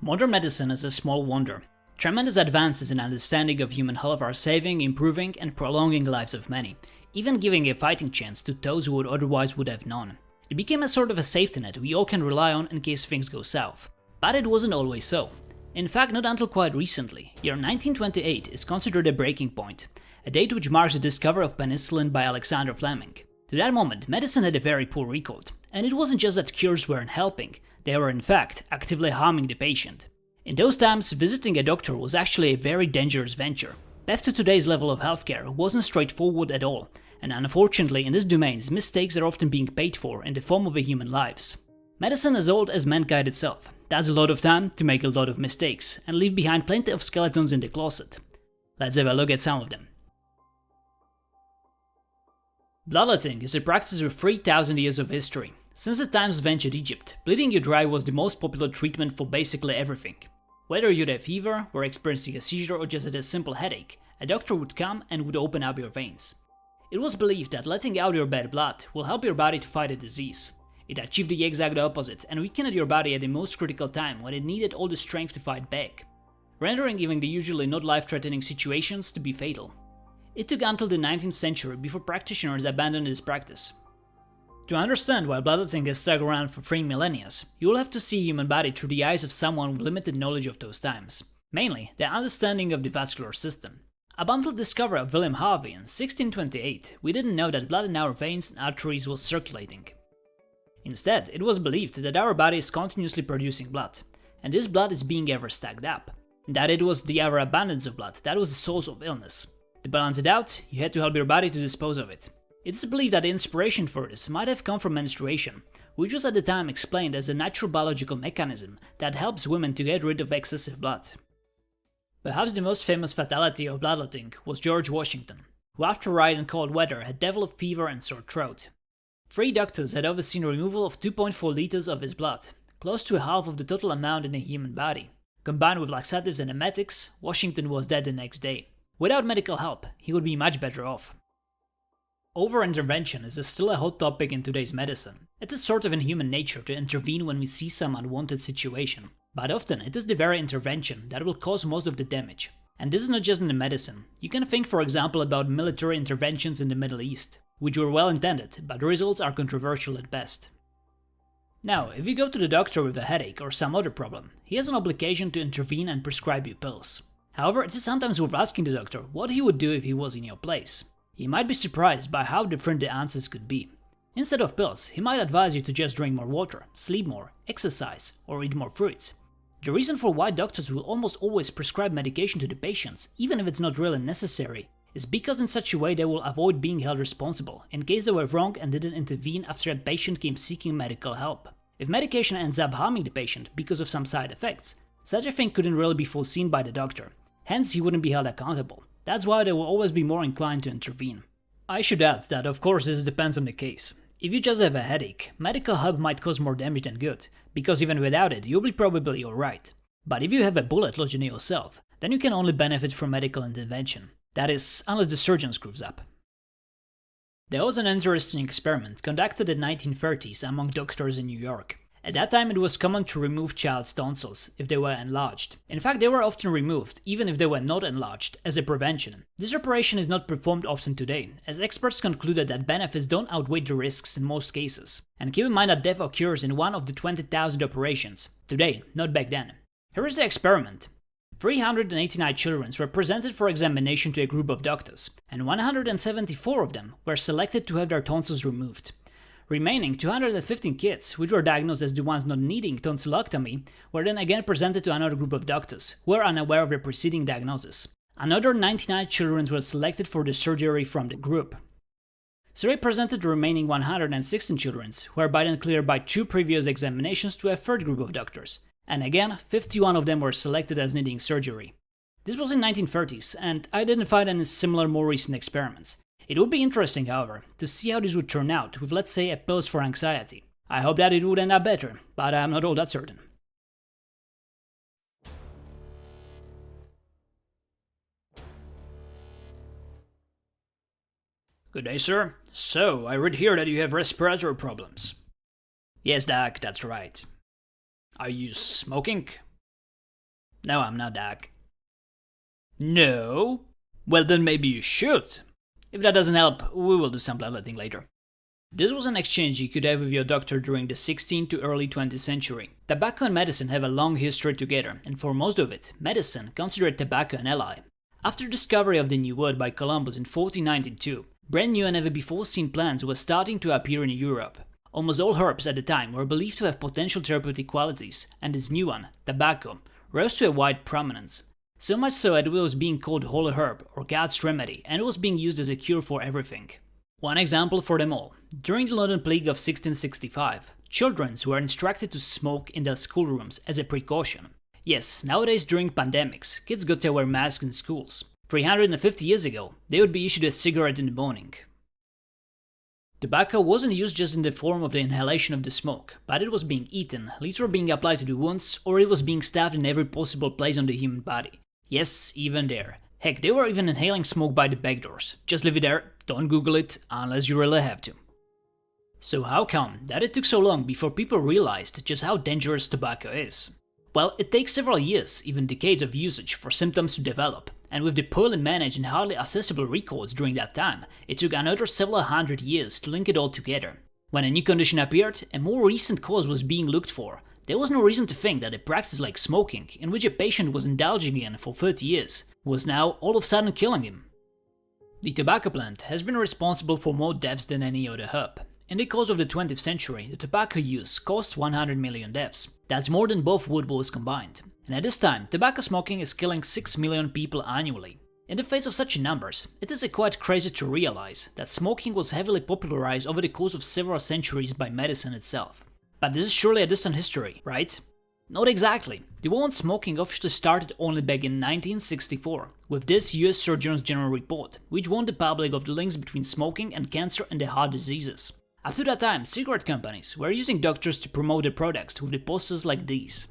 Modern medicine is a small wonder. Tremendous advances in understanding of human health are saving, improving, and prolonging lives of many, even giving a fighting chance to those who would otherwise would have none. It became a sort of a safety net we all can rely on in case things go south. But it wasn't always so. In fact, not until quite recently. Year 1928 is considered a breaking point, a date which marks the discovery of penicillin by Alexander Fleming. To that moment, medicine had a very poor record, and it wasn't just that cures weren't helping, they were in fact actively harming the patient. In those times, visiting a doctor was actually a very dangerous venture. Path to today's level of healthcare wasn't straightforward at all, and unfortunately in this domain, mistakes are often being paid for in the form of human lives. Medicine as old as mankind itself. That's a lot of time to make a lot of mistakes and leave behind plenty of skeletons in the closet. Let's have a look at some of them. Bloodletting is a practice with 3,000 years of history. Since the times of ancient Egypt, bleeding you dry was the most popular treatment for basically everything. Whether you'd have fever, were experiencing a seizure, or just had a simple headache, a doctor would come and would open up your veins. It was believed that letting out your bad blood will help your body to fight a disease. It achieved the exact opposite and weakened your body at the most critical time when it needed all the strength to fight back, rendering even the usually not life-threatening situations to be fatal. It took until the 19th century before practitioners abandoned this practice. To understand why bloodletting has stuck around for 3 millennia, you will have to see human body through the eyes of someone with limited knowledge of those times, mainly the understanding of the vascular system. Up until the discovery of William Harvey in 1628, we didn't know that blood in our veins and arteries was circulating. Instead, it was believed that our body is continuously producing blood, and this blood is being ever stacked up, and that it was the ever abundance of blood that was the source of illness. To balance it out, you had to help your body to dispose of it. It is believed that the inspiration for this might have come from menstruation, which was at the time explained as a natural biological mechanism that helps women to get rid of excessive blood. Perhaps the most famous fatality of bloodletting was George Washington, who after riding in cold weather had developed fever and sore throat. 3 doctors had overseen removal of 2.4 liters of his blood, close to half of the total amount in a human body. Combined with laxatives and emetics, Washington was dead the next day. Without medical help, he would be much better off. Over-intervention is still a hot topic in today's medicine. It is sort of in human nature to intervene when we see some unwanted situation, but often it is the very intervention that will cause most of the damage. And this is not just in the medicine. You can think for example about military interventions in the Middle East, which were well intended, but the results are controversial at best. Now, if you go to the doctor with a headache or some other problem, he has an obligation to intervene and prescribe you pills. However, it is sometimes worth asking the doctor what he would do if he was in your place. He might be surprised by how different the answers could be. Instead of pills, he might advise you to just drink more water, sleep more, exercise, or eat more fruits. The reason for why doctors will almost always prescribe medication to the patients, even if it's not really necessary, is because in such a way they will avoid being held responsible in case they were wrong and didn't intervene after a patient came seeking medical help. If medication ends up harming the patient because of some side effects, such a thing couldn't really be foreseen by the doctor, hence he wouldn't be held accountable. That's why they will always be more inclined to intervene. I should add that of course this depends on the case. If you just have a headache, medical help might cause more damage than good, because even without it you'll be probably alright. But if you have a bullet lodged in yourself, then you can only benefit from medical intervention. That is, unless the surgeon screws up. There was an interesting experiment conducted in the 1930s among doctors in New York. At that time it was common to remove child's tonsils if they were enlarged. In fact, they were often removed, even if they were not enlarged, as a prevention. This operation is not performed often today, as experts concluded that benefits don't outweigh the risks in most cases. And keep in mind that death occurs in 1 of the 20,000 operations. Today, not back then. Here is the experiment. 389 children were presented for examination to a group of doctors, and 174 of them were selected to have their tonsils removed. Remaining 215 kids, which were diagnosed as the ones not needing tonsillectomy, were then again presented to another group of doctors, who were unaware of their preceding diagnosis. Another 99 children were selected for the surgery from the group. So they presented the remaining 116 children, who were by then cleared by 2 previous examinations to a third group of doctors, and again 51 of them were selected as needing surgery. This was in 1930s, and I didn't find any similar more recent experiments. It would be interesting, however, to see how this would turn out with, let's say, a pills for anxiety. I hope that it would end up better, but I'm not all that certain. Good day, sir. So, I read here that you have respiratory problems. Yes, Doc, that's right. Are you smoking? No, I'm not Dak. No? Well, then maybe you should. If that doesn't help, we will do some bloodletting later. This was an exchange you could have with your doctor during the 16th to early 20th century. Tobacco and medicine have a long history together, and for most of it, medicine considered tobacco an ally. After the discovery of the New World by Columbus in 1492, brand new and never before seen plants were starting to appear in Europe. Almost all herbs at the time were believed to have potential therapeutic qualities, and this new one, tobacco, rose to a wide prominence. So much so that it was being called holy herb or God's remedy, and it was being used as a cure for everything. One example for them all. During the London Plague of 1665, children were instructed to smoke in their schoolrooms as a precaution. Yes, nowadays during pandemics, kids got to wear masks in schools. 350 years ago, they would be issued a cigarette in the morning. Tobacco wasn't used just in the form of the inhalation of the smoke, but it was being eaten, literally being applied to the wounds, or it was being stabbed in every possible place on the human body. Yes, even there. Heck, they were even inhaling smoke by the back doors. Just leave it there, don't Google it, unless you really have to. So how come that it took so long before people realized just how dangerous tobacco is? Well, it takes several years, even decades of usage for symptoms to develop, and with the poorly managed and hardly accessible records during that time, it took another several hundred years to link it all together. When a new condition appeared, a more recent cause was being looked for. There was no reason to think that a practice like smoking, in which a patient was indulging in for 30 years, was now all of a sudden killing him. The tobacco plant has been responsible for more deaths than any other herb. In the course of the 20th century, the tobacco use caused 100 million deaths. That's more than both world wars combined. And at this time, tobacco smoking is killing 6 million people annually. In the face of such numbers, it is quite crazy to realize that smoking was heavily popularized over the course of several centuries by medicine itself. But this is surely a distant history, right? Not exactly. The war on smoking officially started only back in 1964, with this US Surgeon General report, which warned the public of the links between smoking and cancer and the heart diseases. Up to that time, cigarette companies were using doctors to promote their products with the posters like these.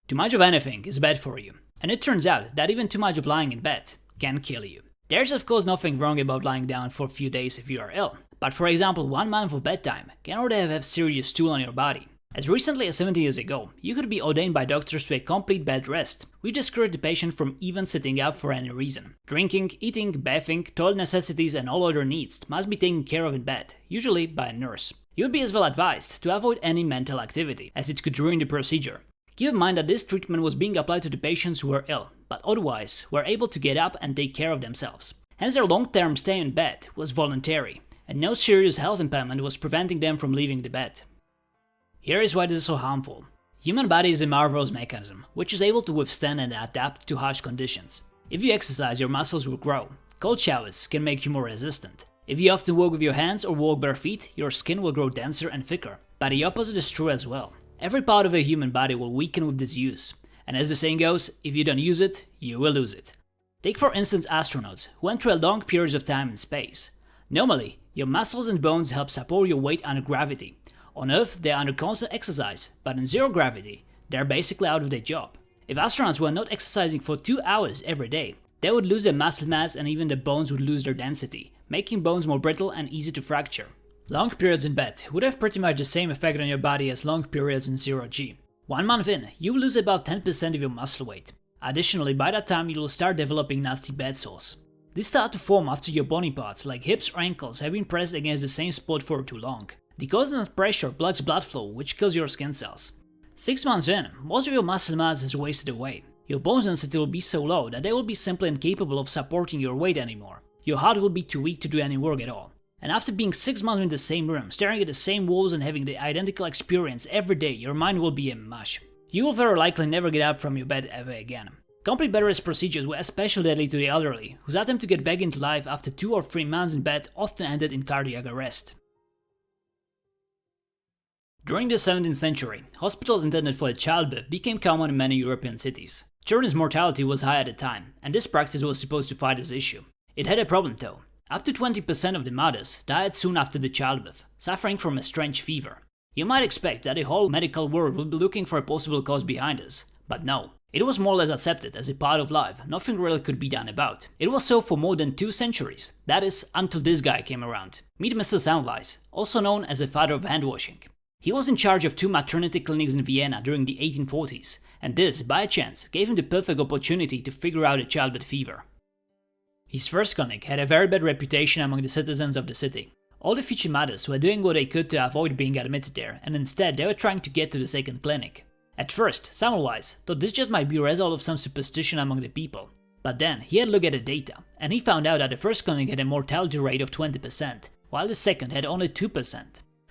Too much of anything is bad for you, and it turns out that even too much of lying in bed can kill you. There's of course nothing wrong about lying down for a few days if you are ill, but for example 1 month of bedtime can already have a serious toll on your body. As recently as 70 years ago, you could be ordained by doctors to a complete bed rest, which discouraged the patient from even sitting up for any reason. Drinking, eating, bathing, toilet necessities and all other needs must be taken care of in bed, usually by a nurse. You would be as well advised to avoid any mental activity, as it could ruin the procedure. Keep in mind that this treatment was being applied to the patients who were ill, but otherwise were able to get up and take care of themselves. Hence their long-term stay in bed was voluntary, and no serious health impairment was preventing them from leaving the bed. Here is why this is so harmful. Human body is a marvelous mechanism, which is able to withstand and adapt to harsh conditions. If you exercise, your muscles will grow. Cold showers can make you more resistant. If you often walk with your hands or walk bare feet, your skin will grow denser and thicker. But the opposite is true as well. Every part of a human body will weaken with disuse, and as the saying goes, if you don't use it, you will lose it. Take for instance astronauts, who went through long periods of time in space. Normally, your muscles and bones help support your weight under gravity. On Earth, they are under constant exercise, but in zero gravity, they are basically out of their job. If astronauts were not exercising for 2 hours every day, they would lose their muscle mass and even their bones would lose their density, making bones more brittle and easy to fracture. Long periods in bed would have pretty much the same effect on your body as long periods in 0G. 1 month in, you will lose about 10% of your muscle weight. Additionally, by that time you will start developing nasty bed sores. These start to form after your body parts, like hips or ankles, have been pressed against the same spot for too long. The constant pressure blocks blood flow, which kills your skin cells. 6 months in, most of your muscle mass has wasted away. Your bone density will be so low that they will be simply incapable of supporting your weight anymore. Your heart will be too weak to do any work at all. And after being 6 months in the same room, staring at the same walls and having the identical experience every day, your mind will be a mush. You will very likely never get up from your bed ever again. Complete bed rest procedures were especially deadly to the elderly, whose attempt to get back into life after 2 or 3 months in bed often ended in cardiac arrest. During the 17th century, hospitals intended for childbirth became common in many European cities. Children's mortality was high at the time, and this practice was supposed to fight this issue. It had a problem though. Up to 20% of the mothers died soon after the childbirth, suffering from a strange fever. You might expect that the whole medical world would be looking for a possible cause behind this, but no. It was more or less accepted as a part of life, nothing really could be done about. It was so for more than 2 centuries, that is, until this guy came around. Meet Mr. Semmelweis, also known as the father of handwashing. He was in charge of 2 maternity clinics in Vienna during the 1840s, and this, by chance, gave him the perfect opportunity to figure out the childbed fever. His first clinic had a very bad reputation among the citizens of the city. All the future mothers were doing what they could to avoid being admitted there, and instead they were trying to get to the second clinic. At first, Semmelweis thought this just might be a result of some superstition among the people. But then he had a look at the data, and he found out that the first clinic had a mortality rate of 20%, while the second had only 2%.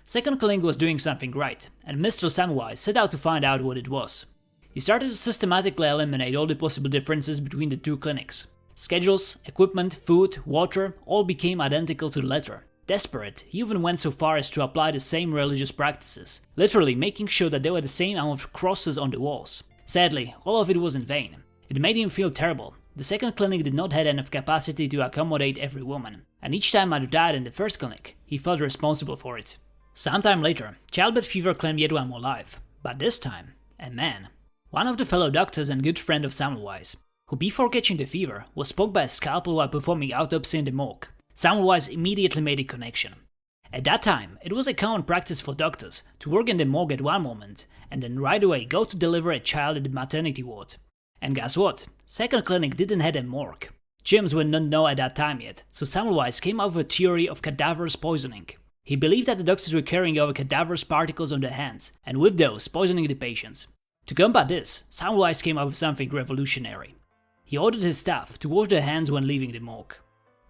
Second clinic was doing something right, and Mr. Semmelweis set out to find out what it was. He started to systematically eliminate all the possible differences between the 2 clinics. Schedules, equipment, food, water all became identical to the letter. Desperate, he even went so far as to apply the same religious practices, literally making sure that there were the same amount of crosses on the walls. Sadly, all of it was in vain. It made him feel terrible. The second clinic did not have enough capacity to accommodate every woman, and each time mother died in the first clinic, he felt responsible for it. Sometime later, childbed fever claimed yet one more life, but this time, a man. One of the fellow doctors and good friend of Semmelweis, who before catching the fever was poked by a scalpel while performing autopsy in the morgue. Semmelweis immediately made a connection. At that time, it was a common practice for doctors to work in the morgue at one moment and then right away go to deliver a child at the maternity ward. And guess what? Second clinic didn't have a morgue. Gyms would not know at that time yet, so Semmelweis came up with a theory of cadaverous poisoning. He believed that the doctors were carrying over cadaverous particles on their hands, and with those poisoning the patients. To combat this, Semmelweis came up with something revolutionary. He ordered his staff to wash their hands when leaving the morgue.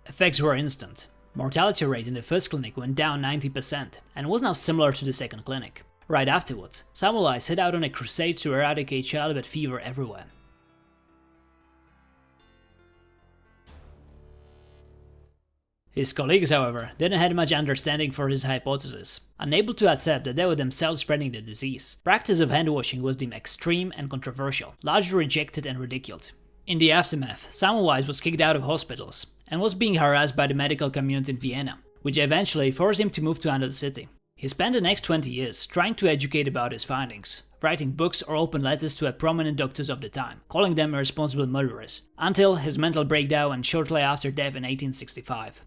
Effects were instant. Mortality rate in the first clinic went down 90% and was now similar to the second clinic. Right afterwards, Semmelweis set out on a crusade to eradicate childbed fever everywhere. His colleagues, however, didn't have much understanding for his hypothesis. Unable to accept that they were themselves spreading the disease, practice of handwashing was deemed extreme and controversial, largely rejected and ridiculed. In the aftermath, Semmelweis was kicked out of hospitals and was being harassed by the medical community in Vienna, which eventually forced him to move to another city. He spent the next 20 years trying to educate about his findings, writing books or open letters to prominent doctors of the time, calling them irresponsible murderers, until his mental breakdown and shortly after death in 1865.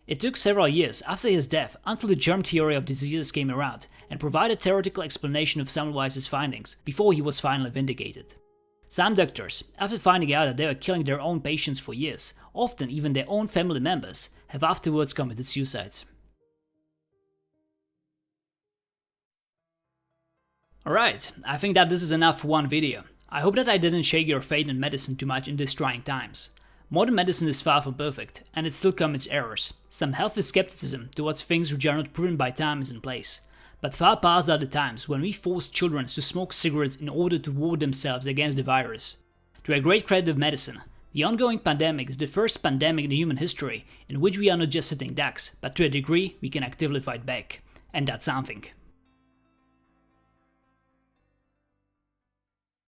It took several years after his death until the germ theory of diseases came around and provided a theoretical explanation of Semmelweis' findings before he was finally vindicated. Some doctors, after finding out that they were killing their own patients for years, often even their own family members, have afterwards committed suicides. Alright, I think that this is enough for one video. I hope that I didn't shake your faith in medicine too much in these trying times. Modern medicine is far from perfect, and it still commits errors. Some healthy skepticism towards things which are not proven by time is in place. But far past are the times when we force children to smoke cigarettes in order to ward themselves against the virus. To a great credit of medicine, the ongoing pandemic is the first pandemic in human history in which we are not just sitting ducks, but to a degree we can actively fight back. And that's something.